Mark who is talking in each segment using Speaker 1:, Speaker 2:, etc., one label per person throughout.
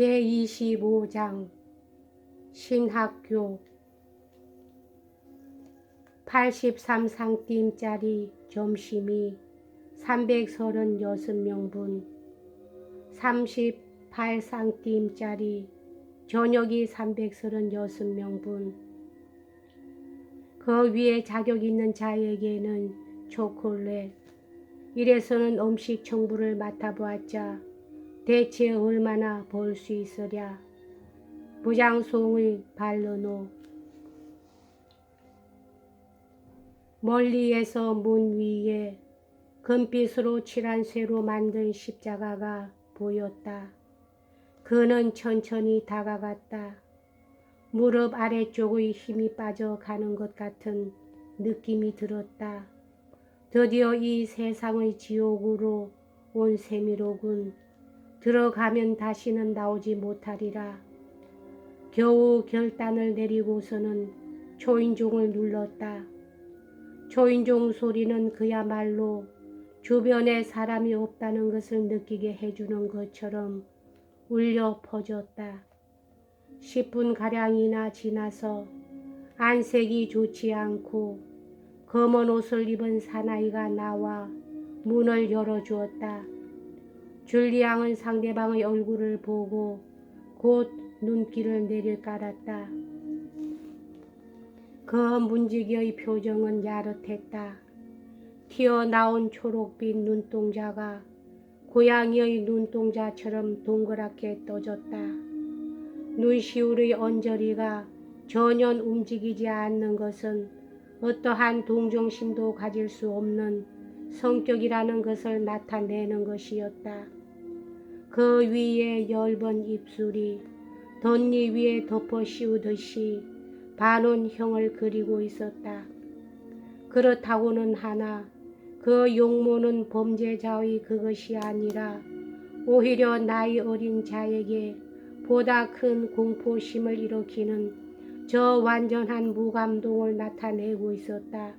Speaker 1: 제25장 신학교 83상띠짜리 점심이 336명분 38상띠짜리 저녁이 336명분 그 위에 자격 있는 자에게는 초콜릿. 이래서는 음식 정보를 맡아보았자 대체 얼마나 벌 수 있으랴. 부장송의 반론호. 멀리에서 문 위에 금빛으로 칠한 쇠로 만든 십자가가 보였다. 그는 천천히 다가갔다. 무릎 아래쪽의 힘이 빠져가는 것 같은 느낌이 들었다. 드디어 이 세상의 지옥으로 온 셈이로군. 들어가면 다시는 나오지 못하리라. 겨우 결단을 내리고서는 초인종을 눌렀다. 초인종 소리는 그야말로 주변에 사람이 없다는 것을 느끼게 해주는 것처럼 울려 퍼졌다. 10분가량이나 지나서 안색이 좋지 않고 검은 옷을 입은 사나이가 나와 문을 열어주었다. 줄리앙은 상대방의 얼굴을 보고 곧 눈길을 내려깔았다. 그 문지기의 표정은 야릇했다. 튀어나온 초록빛 눈동자가 고양이의 눈동자처럼 동그랗게 떠졌다. 눈시울의 언저리가 전혀 움직이지 않는 것은 어떠한 동정심도 가질 수 없는 성격이라는 것을 나타내는 것이었다. 그 위에 엷은 입술이 덧니 위에 덮어 씌우듯이 반원형을 그리고 있었다. 그렇다고는 하나 그 용모는 범죄자의 그것이 아니라 오히려 나이 어린 자에게 보다 큰 공포심을 일으키는 저 완전한 무감동을 나타내고 있었다.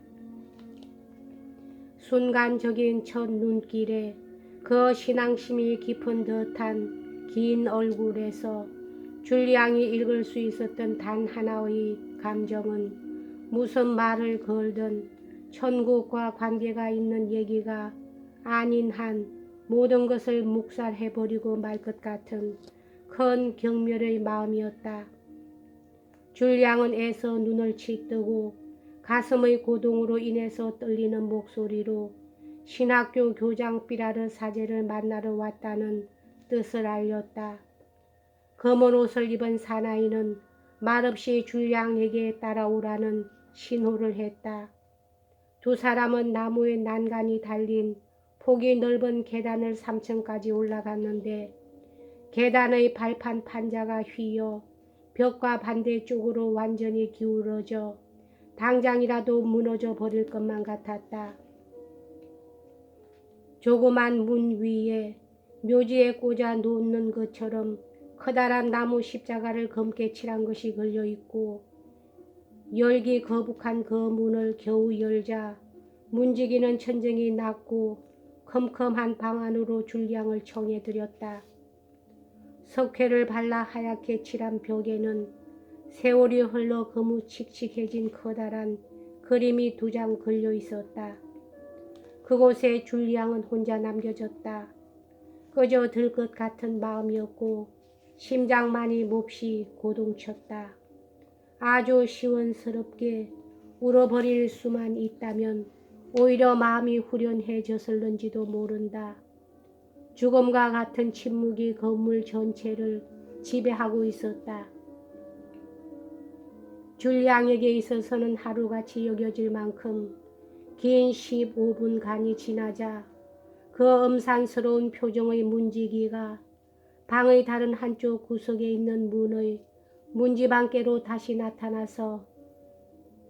Speaker 1: 순간적인 첫 눈길에 그 신앙심이 깊은 듯한 긴 얼굴에서 줄리앙이 읽을 수 있었던 단 하나의 감정은 무슨 말을 걸든 천국과 관계가 있는 얘기가 아닌 한 모든 것을 묵살해버리고 말 것 같은 큰 경멸의 마음이었다. 줄리앙은 애써 눈을 칙 뜨고 가슴의 고동으로 인해서 떨리는 목소리로 신학교 교장 삐라르 사제를 만나러 왔다는 뜻을 알렸다. 검은 옷을 입은 사나이는 말없이 줄리앙에게 따라오라는 신호를 했다. 두 사람은 나무에 난간이 달린 폭이 넓은 계단을 3층까지 올라갔는데 계단의 발판 판자가 휘어 벽과 반대쪽으로 완전히 기울어져 당장이라도 무너져 버릴 것만 같았다. 조그만 문 위에 묘지에 꽂아 놓는 것처럼 커다란 나무 십자가를 검게 칠한 것이 걸려 있고 열기 거북한 그 문을 겨우 열자 문지기는 천정이 낮고 컴컴한 방 안으로 줄리앙을 청해 들였다. 석회를 발라 하얗게 칠한 벽에는 세월이 흘러 거무칙칙해진 커다란 그림이 2장 걸려 있었다. 그곳에 줄리앙은 혼자 남겨졌다. 꺼져 들 것 같은 마음이었고 심장만이 몹시 고동쳤다. 아주 시원스럽게 울어버릴 수만 있다면 오히려 마음이 후련해졌을는지도 모른다. 죽음과 같은 침묵이 건물 전체를 지배하고 있었다. 줄리앙에게 있어서는 하루같이 여겨질 만큼 긴 15분간이 지나자 그 음산스러운 표정의 문지기가 방의 다른 한쪽 구석에 있는 문의 문지방께로 다시 나타나서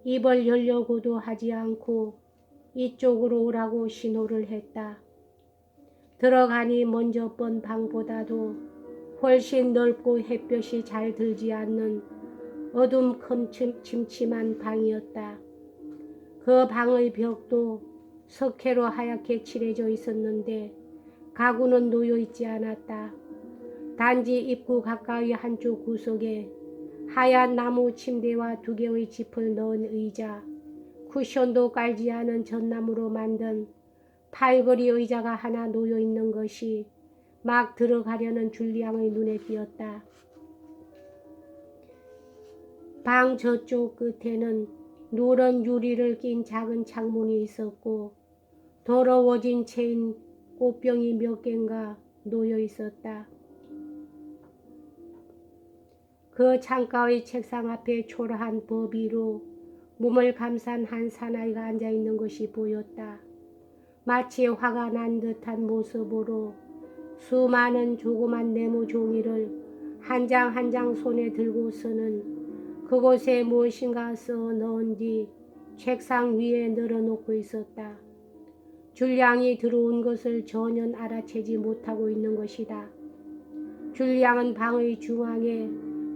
Speaker 1: 입을 열려고도 하지 않고 이쪽으로 오라고 신호를 했다. 들어가니 먼저 본 방보다도 훨씬 넓고 햇볕이 잘 들지 않는 어둠침침한 방이었다. 그 방의 벽도 석회로 하얗게 칠해져 있었는데 가구는 놓여 있지 않았다. 단지 입구 가까이 한쪽 구석에 하얀 나무 침대와 2개의 짚을 넣은 의자, 쿠션도 깔지 않은 전나무로 만든 팔걸이 의자가 하나 놓여 있는 것이 막 들어가려는 줄리앙의 눈에 띄었다. 방 저쪽 끝에는 누런 유리를 낀 작은 창문이 있었고 더러워진 채인 꽃병이 몇 개인가 놓여 있었다. 그 창가의 책상 앞에 초라한 법 위로 몸을 감싼 한 사나이가 앉아있는 것이 보였다. 마치 화가 난 듯한 모습으로 수많은 조그만 네모 종이를 한 장 한 장 손에 들고서는 그곳에 무엇인가 써 넣은 뒤 책상 위에 늘어놓고 있었다. 줄리앙이 들어온 것을 전혀 알아채지 못하고 있는 것이다. 줄리앙은 방의 중앙에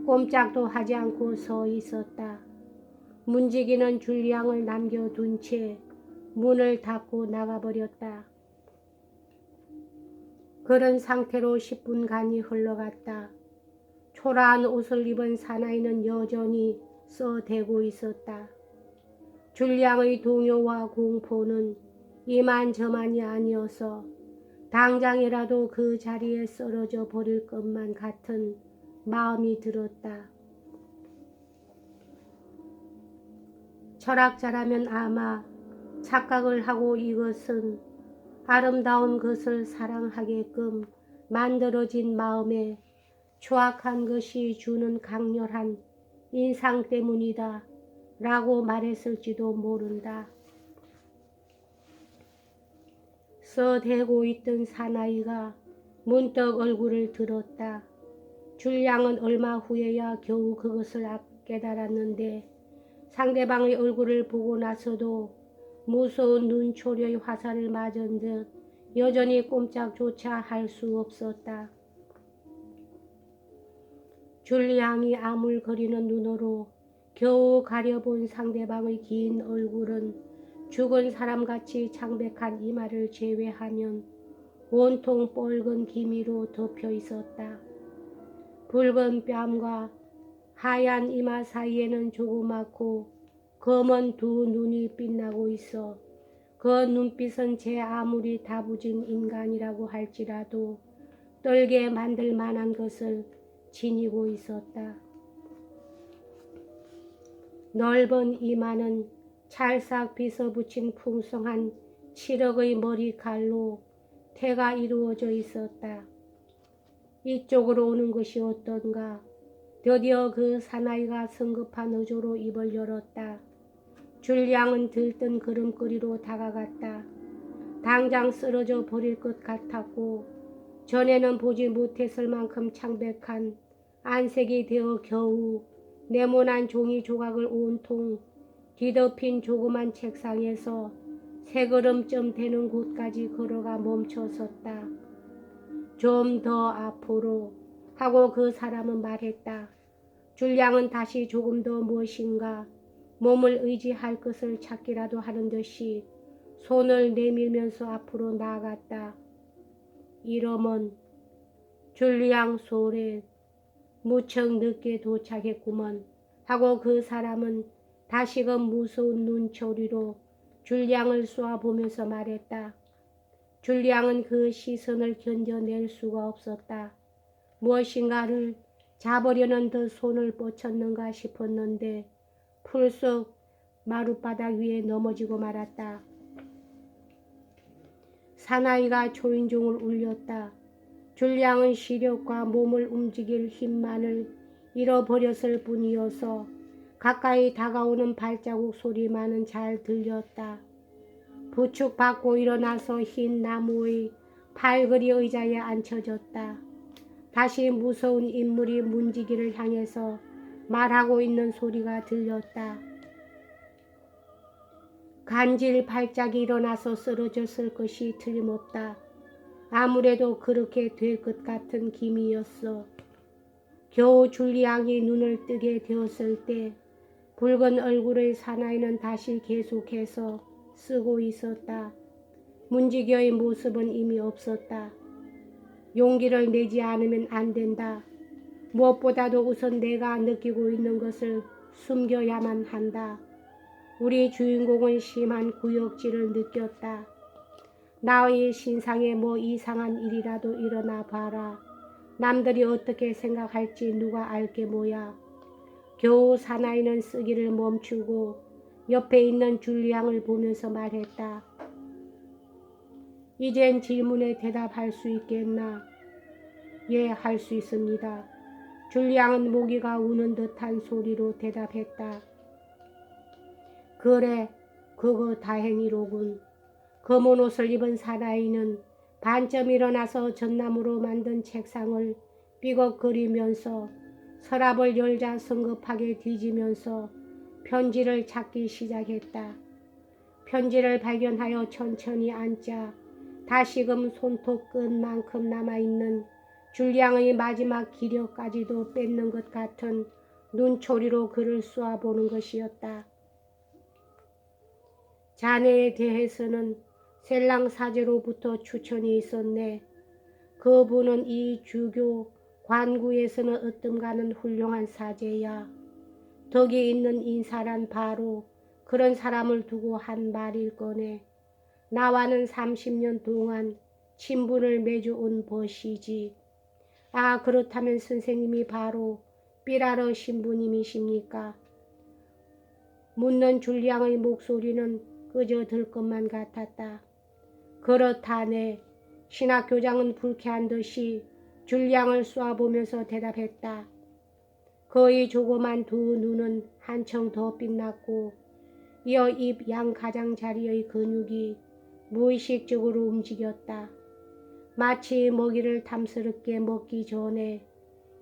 Speaker 1: 꼼짝도 하지 않고 서 있었다. 문지기는 줄리앙을 남겨둔 채 문을 닫고 나가버렸다. 그런 상태로 10분간이 흘러갔다. 초라한 옷을 입은 사나이는 여전히 써대고 있었다. 줄리앙의 동요와 공포는 이만저만이 아니어서 당장이라도 그 자리에 쓰러져 버릴 것만 같은 마음이 들었다. 철학자라면 아마 착각을 하고 이것은 아름다운 것을 사랑하게끔 만들어진 마음에 추악한 것이 주는 강렬한 인상 때문이다 라고 말했을지도 모른다. 써대고 있던 사나이가 문득 얼굴을 들었다. 줄리앙은 얼마 후에야 겨우 그것을 깨달았는데 상대방의 얼굴을 보고 나서도 무서운 눈초려의 화살을 맞은 듯 여전히 꼼짝조차 할 수 없었다. 줄리앙이 아물거리는 눈으로 겨우 가려본 상대방의 긴 얼굴은 죽은 사람같이 창백한 이마를 제외하면 온통 뻘건 기미로 덮여 있었다. 붉은 뺨과 하얀 이마 사이에는 조그맣고 검은 두 눈이 빛나고 있어 그 눈빛은 제 아무리 다부진 인간이라고 할지라도 떨게 만들 만한 것을 지니고 있었다. 넓은 이마는 찰싹 빗어붙인 풍성한 7억의 머리칼로 태가 이루어져 있었다. 이쪽으로 오는 것이 어떤가. 드디어 그 사나이가 성급한 어조로 입을 열었다. 줄리앙은 들뜬 걸음걸이로 다가갔다. 당장 쓰러져 버릴 것 같았고 전에는 보지 못했을 만큼 창백한 안색이 되어 겨우 네모난 종이 조각을 온통 뒤덮인 조그만 책상에서 3걸음쯤 되는 곳까지 걸어가 멈춰섰다. 좀 더 앞으로 하고 그 사람은 말했다. 줄리앙은 다시 조금 더 무엇인가 몸을 의지할 것을 찾기라도 하는 듯이 손을 내밀면서 앞으로 나아갔다. 이러면 줄리앙 소렛 무척 늦게 도착했구먼 하고 그 사람은 다시금 무서운 눈초리로 줄리앙을 쏘아보면서 말했다. 줄리앙은 그 시선을 견뎌낼 수가 없었다. 무엇인가를 잡으려는 듯 손을 뻗쳤는가 싶었는데 풀썩 마룻바닥 위에 넘어지고 말았다. 사나이가 초인종을 울렸다. 줄리앙은 시력과 몸을 움직일 힘만을 잃어버렸을 뿐이어서 가까이 다가오는 발자국 소리만은 잘 들렸다. 부축받고 일어나서 흰 나무의 팔걸이 의자에 앉혀졌다. 다시 무서운 인물이 문지기를 향해서 말하고 있는 소리가 들렸다. 간질 발작이 일어나서 쓰러졌을 것이 틀림없다. 아무래도 그렇게 될 것 같은 기미였어. 겨우 줄리앙이 눈을 뜨게 되었을 때 붉은 얼굴의 사나이는 다시 계속해서 쓰고 있었다. 문지기의 모습은 이미 없었다. 용기를 내지 않으면 안 된다. 무엇보다도 우선 내가 느끼고 있는 것을 숨겨야만 한다. 우리 주인공은 심한 구역질을 느꼈다. 나의 신상에 뭐 이상한 일이라도 일어나 봐라. 남들이 어떻게 생각할지 누가 알게 뭐야. 겨우 사나이는 쓰기를 멈추고 옆에 있는 줄리앙을 보면서 말했다. 이젠 질문에 대답할 수 있겠나? 예, 할 수 있습니다. 줄리앙은 모기가 우는 듯한 소리로 대답했다. 그래, 그거 다행이로군. 검은 옷을 입은 사나이는 반쯤 일어나서 전나무로 만든 책상을 삐걱거리면서 서랍을 열자 성급하게 뒤지면서 편지를 찾기 시작했다. 편지를 발견하여 천천히 앉자 다시금 손톱 끝만큼 남아있는 줄리앙의 마지막 기력까지도 뺏는 것 같은 눈초리로 그를 쏘아보는 것이었다. 자네에 대해서는 셀랑 사제로부터 추천이 있었네. 그분은 이 주교 관구에서는 어뜸가는 훌륭한 사제야. 덕이 있는 인사란 바로 그런 사람을 두고 한 말일 거네. 나와는 30년 동안 친분을 맺어온 것이지. 아, 그렇다면 선생님이 바로 삐라르 신부님이십니까? 묻는 줄리앙의 목소리는 그저 들 것만 같았다. 그렇다네. 신학교장은 불쾌한 듯이 줄리앙을 쏘아보면서 대답했다. 그의 조그만 두 눈은 한층 더 빛났고 이어 입 양 가장자리의 근육이 무의식적으로 움직였다. 마치 먹이를 탐스럽게 먹기 전에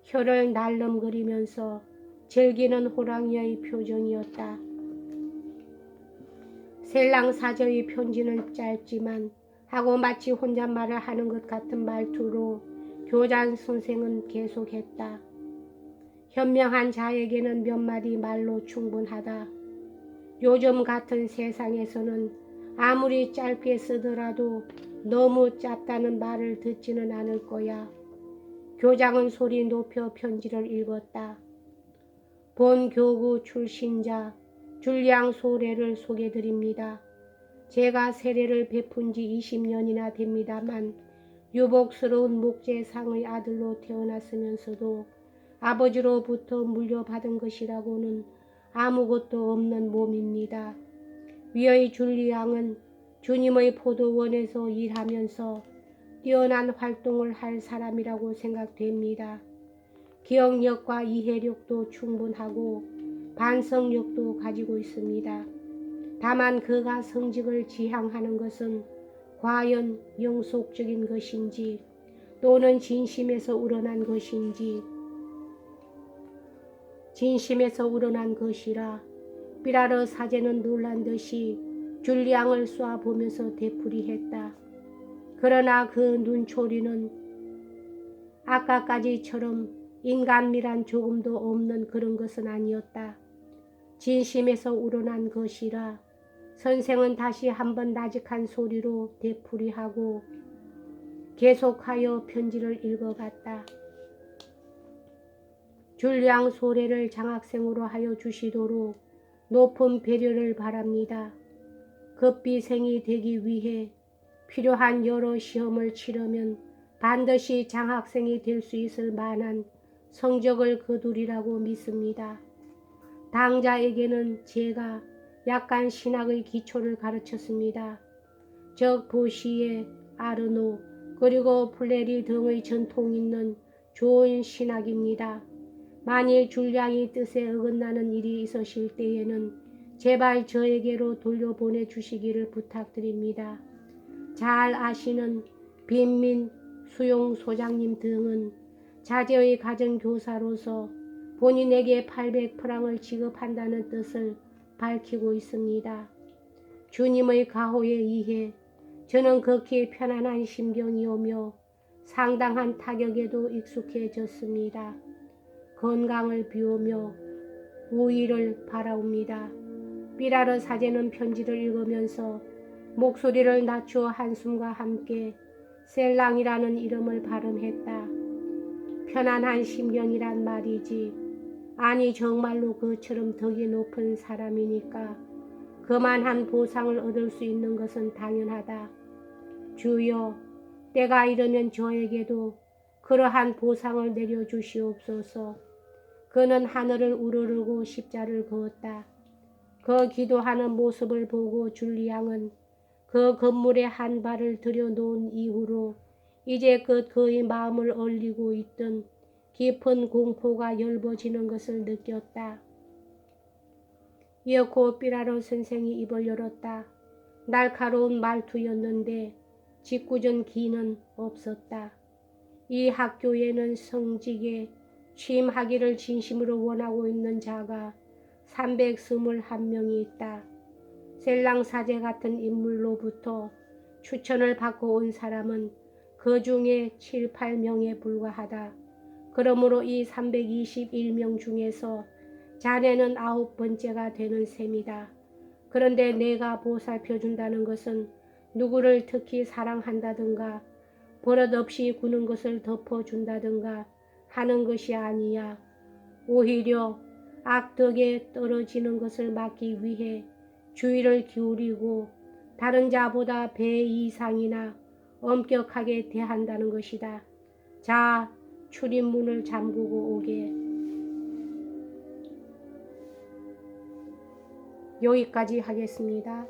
Speaker 1: 혀를 날름거리면서 즐기는 호랑이의 표정이었다. 셀랑 사제의 편지는 짧지만 하고 마치 혼잣말을 하는 것 같은 말투로 교장 선생은 계속했다. 현명한 자에게는 몇 마디 말로 충분하다. 요즘 같은 세상에서는 아무리 짧게 쓰더라도 너무 짧다는 말을 듣지는 않을 거야. 교장은 소리 높여 편지를 읽었다. 본 교구 출신자 줄리앙 소레를 소개드립니다. 제가 세례를 베푼 지 20년이나 됩니다만 유복스러운 목재상의 아들로 태어났으면서도 아버지로부터 물려받은 것이라고는 아무것도 없는 몸입니다. 위의 줄리앙은 주님의 포도원에서 일하면서 뛰어난 활동을 할 사람이라고 생각됩니다. 기억력과 이해력도 충분하고 반성력도 가지고 있습니다. 다만 그가 성직을 지향하는 것은 과연 영속적인 것인지 또는 진심에서 우러난 것이라 삐라르 사제는 놀란 듯이 줄리앙을 쏘아보면서 되풀이했다. 그러나 그 눈초리는 아까까지처럼 인간미란 조금도 없는 그런 것은 아니었다. 진심에서 우러난 것이라 선생은 다시 한번 나직한 소리로 되풀이하고 계속하여 편지를 읽어갔다. 줄리앙 소레를 장학생으로 하여 주시도록 높은 배려를 바랍니다. 급비생이 되기 위해 필요한 여러 시험을 치르면 반드시 장학생이 될 수 있을 만한 성적을 거두리라고 믿습니다. 당자에게는 제가 약간 신학의 기초를 가르쳤습니다. 즉 보시에, 아르노, 그리고 플레리 등의 전통 있는 좋은 신학입니다. 만일 줄리앙이 뜻에 어긋나는 일이 있으실 때에는 제발 저에게로 돌려보내 주시기를 부탁드립니다. 잘 아시는 빈민, 수용 소장님 등은 자제의 가정교사로서 본인에게 800프랑을 지급한다는 뜻을 밝히고 있습니다. 주님의 가호에 의해 저는 극히 편안한 심경이오며 상당한 타격에도 익숙해졌습니다. 건강을 비우며 우위를 바라옵니다. 삐라르 사제는 편지를 읽으면서 목소리를 낮추어 한숨과 함께 셀랑이라는 이름을 발음했다. 편안한 심경이란 말이지. 아니 정말로 그처럼 덕이 높은 사람이니까 그만한 보상을 얻을 수 있는 것은 당연하다. 주여, 때가 이르면 저에게도 그러한 보상을 내려주시옵소서. 그는 하늘을 우러르고 십자를 그었다. 그 기도하는 모습을 보고 줄리앙은 그 건물에 한 발을 들여놓은 이후로 이제껏 그의 마음을 얼리고 있던 깊은 공포가 엷어지는 것을 느꼈다. 이어코 삐라로 선생이 입을 열었다. 날카로운 말투였는데 짓궂은 기는 없었다. 이 학교에는 성직에 취임하기를 진심으로 원하고 있는 자가 321명이 있다. 셀랑 사제 같은 인물로부터 추천을 받고 온 사람은 그 중에 7, 8명에 불과하다. 그러므로 이 321명 중에서 자네는 9번째가 되는 셈이다. 그런데 내가 보살펴준다는 것은 누구를 특히 사랑한다든가 버릇없이 구는 것을 덮어준다든가 하는 것이 아니야. 오히려 악덕에 떨어지는 것을 막기 위해 주의를 기울이고 다른 자보다 배 이상이나 엄격하게 대한다는 것이다. 자, 출입문을 잠그고 오게. 여기까지 하겠습니다.